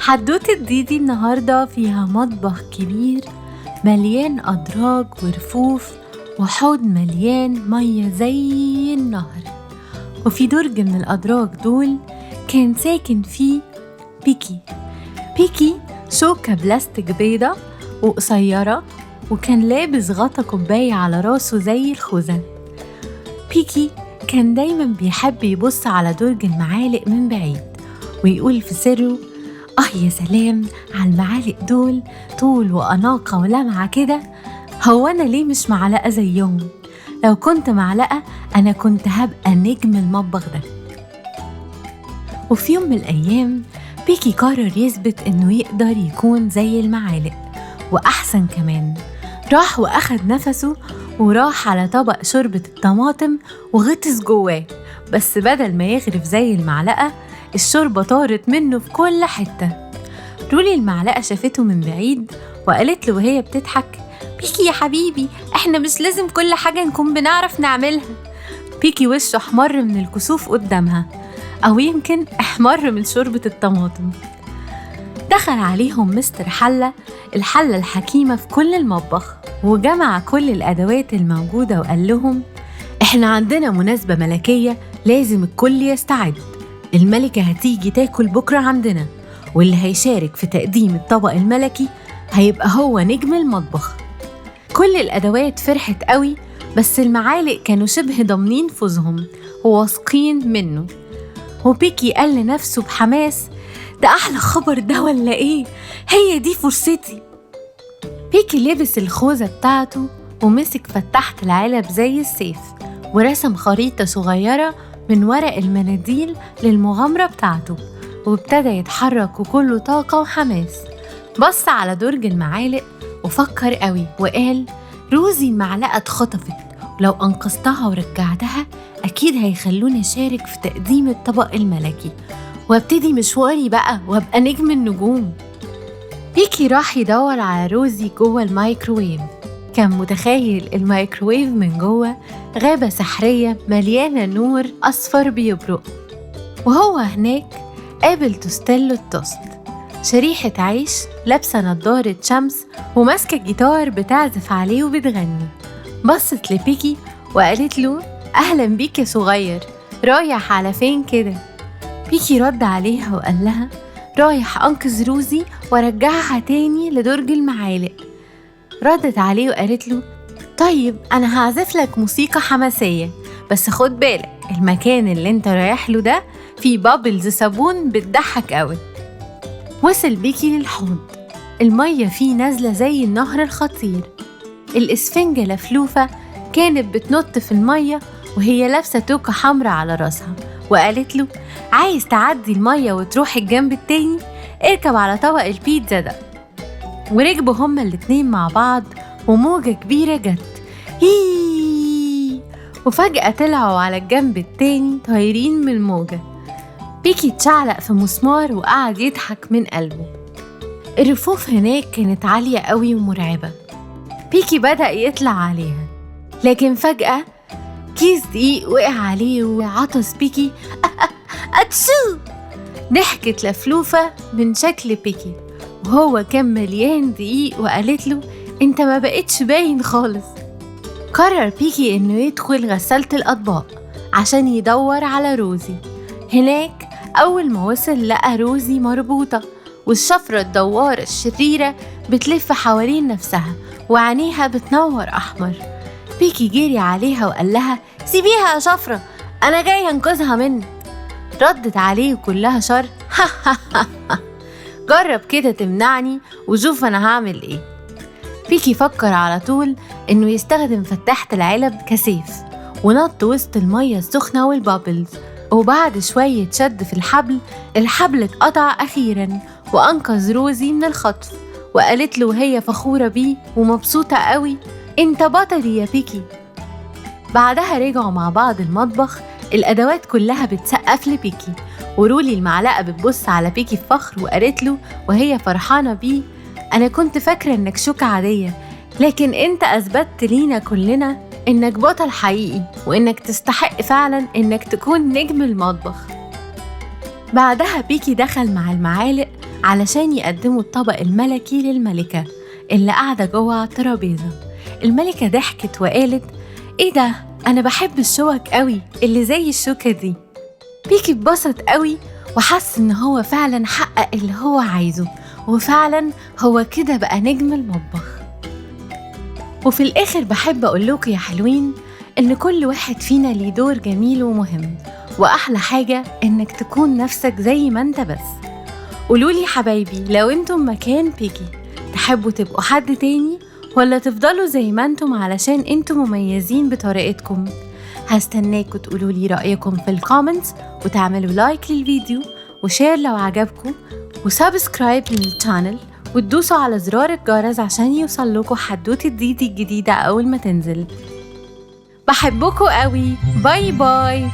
حدوتة ديدي النهاردة فيها مطبخ كبير مليان أدراج ورفوف وحوض مليان مية زي النهر. وفي درج من الأدراج دول كان ساكن فيه بيكي شوكة بلاستيك بيضة وقصيرة، وكان لابس غطا كوباية على راسه زي الخوذة. بيكي كان دايما بيحب يبص على درج المعالق من بعيد ويقول في سره: يا سلام على المعالق دول، طول وأناقة ولمعة كده. هو أنا ليه مش معلقة زيهم؟ لو كنت معلقة أنا كنت هبقى نجم المطبخ ده. وفي يوم من الأيام بيكي قرر يثبت إنه يقدر يكون زي المعالق وأحسن كمان. راح وأخد نفسه وراح على طبق شوربة الطماطم وغطس جواه، بس بدل ما يغرف زي المعلقة الشوربة طارت منه في كل حتة. رولي المعلقة شافته من بعيد وقالت له وهي بتضحك: بيكي يا حبيبي، احنا مش لازم كل حاجة نكون بنعرف نعملها. بيكي وشه احمر من الكسوف قدامها، أو يمكن احمر من شوربة الطماطم. دخل عليهم مستر حلة، الحلة الحكيمة في كل المطبخ، وجمع كل الأدوات الموجودة وقال لهم: احنا عندنا مناسبة ملكية لازم الكل يستعد. الملكة هتيجي تاكل بكرة عندنا، واللي هيشارك في تقديم الطبق الملكي هيبقى هو نجم المطبخ. كل الأدوات فرحت قوي، بس المعالق كانوا شبه ضامنين فوزهم وواثقين منه. وبيكي قال لنفسه بحماس: ده أحلى خبر ده ولا إيه؟ هي دي فرصتي. بيكي لبس الخوذة بتاعته ومسك فتحة العلب زي السيف، ورسم خريطة صغيرة من ورق المناديل للمغامرة بتاعته، وابتدى يتحرك وكله طاقة وحماس. بص على درج المعالق وفكر قوي وقال: روزي المعلقة اتخطفت، ولو أنقذتها ورجعتها أكيد هيخلوني أشارك في تقديم الطبق الملكي وابتدي مشواري بقى وابقى نجم النجوم. بيكي راح يدور على روزي جوه الميكروويف. كان متخيل الميكروويف من جوه غابة سحرية مليانة نور أصفر بيبرق. وهو هناك قابل توستيلو التوست، شريحة عيش لابسة نضارة شمس وماسكة جيتار بتعزف عليه وبتغني. بصت لبيكي وقالت له: أهلا بيك يا صغير، رايح على فين كده؟ بيكي رد عليها وقال لها: رايح أنقذ روزي وارجعها تاني لدرج المعالق. ردت عليه وقالت له: طيب أنا هعزف لك موسيقى حماسية، بس خد بالك المكان اللي انت رايح له ده فيه بابلز صابون بتضحك قوي. وصل بيكي للحوض، المية فيه نازلة زي النهر الخطير. الإسفنجة لفلوفة كانت بتنط في المية وهي لابسة توكة حمراء على راسها، وقالت له: عايز تعدي المية وتروح الجنب التاني؟ اركب على طبق البيتزا ده. وركبوا هما الاتنين مع بعض وموجة كبيرة جت وفجأة طلعوا على الجنب التاني طايرين من الموجة. بيكي اتشعلق في مسمار وقعد يضحك من قلبه. الرفوف هناك كانت عالية قوي ومرعبة. بيكي بدأ يطلع عليها، لكن فجأة كيس دقيق وقع عليه وعطس بيكي: أتشو! ضحكت لفلوفة من شكل بيكي وهو كان مليان دقيق وقالت له: انت ما بقتش باين خالص. قرر بيكي انه يدخل غسالة الأطباق عشان يدور على روزي. هناك أول ما وصل لقى روزي مربوطة والشفرة الدوارة الشريرة بتلف حوالين نفسها وعينيها بتنور أحمر. بيكي جري عليها وقال لها: سيبيها يا شفرة، أنا جاي أنقذها منك. ردت عليه كلها شر: جرب كده تمنعني وشوف أنا هعمل إيه. بيكي فكر على طول إنه يستخدم فتحة العلب كسيف ونط وسط المية السخنة والبابلز، وبعد شوية شد في الحبل اتقطع أخيراً وأنقذ روزي من الخطف. وقالت له وهي فخورة بيه ومبسوطة قوي: انت بطلي يا بيكي. بعدها رجعوا مع بعض المطبخ، الأدوات كلها بتسقف لبيكي، ورولي المعلقة بتبص على بيكي بفخر وقالت له وهي فرحانة بيه: أنا كنت فاكرة إنك شوكة عادية، لكن انت أثبتت لينا كلنا إنك بطل حقيقي وإنك تستحق فعلا إنك تكون نجم المطبخ. بعدها بيكي دخل مع المعالق علشان يقدموا الطبق الملكي للملكة اللي قاعدة جوه على الترابيزة. الملكة ضحكت وقالت: إيه ده؟ أنا بحب الشوك قوي اللي زي الشوكة دي. بيكي اتبسط قوي وحس إن هو فعلا حقق اللي هو عايزه، وفعلا هو كده بقى نجم المطبخ. وفي الآخر بحب أقولكوا يا حلوين إن كل واحد فينا ليه دور جميل ومهم، وأحلى حاجة إنك تكون نفسك زي ما أنت بس. قولولي حبايبي، لو انتم مكان بيكي تحبوا تبقوا حد تاني ولا تفضلوا زي ما انتم علشان انتم مميزين بطريقتكم؟ هستناكوا تقولولي رأيكم في الكومنتس، وتعملوا لايك للفيديو وشير لو عجبكم، وسابسكرايب للشانل، وتدوسوا على زرار الجرس عشان يوصلكوا حدوتة ديدي الجديدة أول ما تنزل. بحبكوا قوي. باي باي.